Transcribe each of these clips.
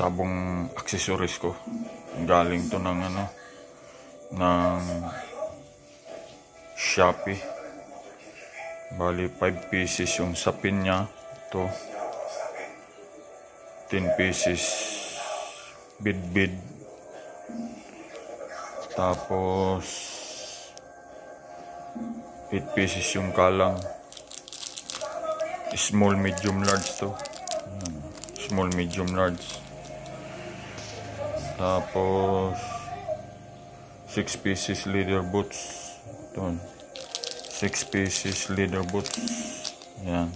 sabong accessories ko. Galing to ng ng Shopee. Bali 5 pieces yung sapin niya. Ito 10 pieces bid. Tapos 8 pieces yung kalang. Small, medium, large to. Small, medium, large. Tapos 6 pieces leather boots. Ito. 6 pieces leather boots. Yan.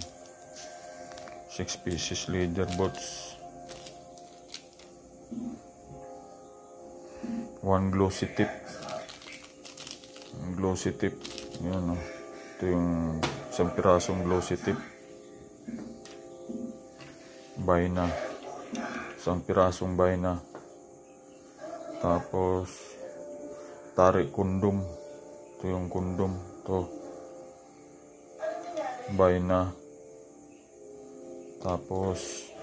6 pieces leather boots. 1 glossy tip. Glossy tip. Yan. Ito yung isang pirasong glossy tip. Bayna. Isang pirasong bayna. Tapos tarik kondom. Ito yung kondom. Ito. Bayna. Tapos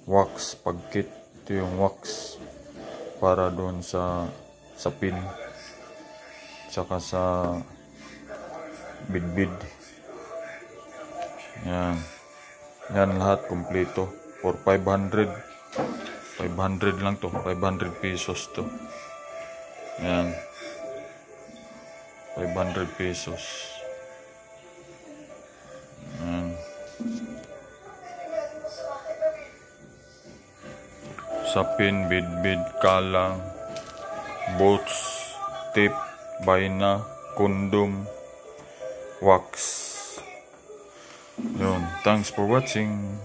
wax pagkit. Ito yung wax para doon sa pin tsaka sa bidbid. Yan lahat kumpleto for 500 lang to. 500 pesos to. Yan. 500 pesos. Yan. Sapin, bidbid, kalang, boots, tip, bayna, kondom, wax. Yun. Thanks for watching.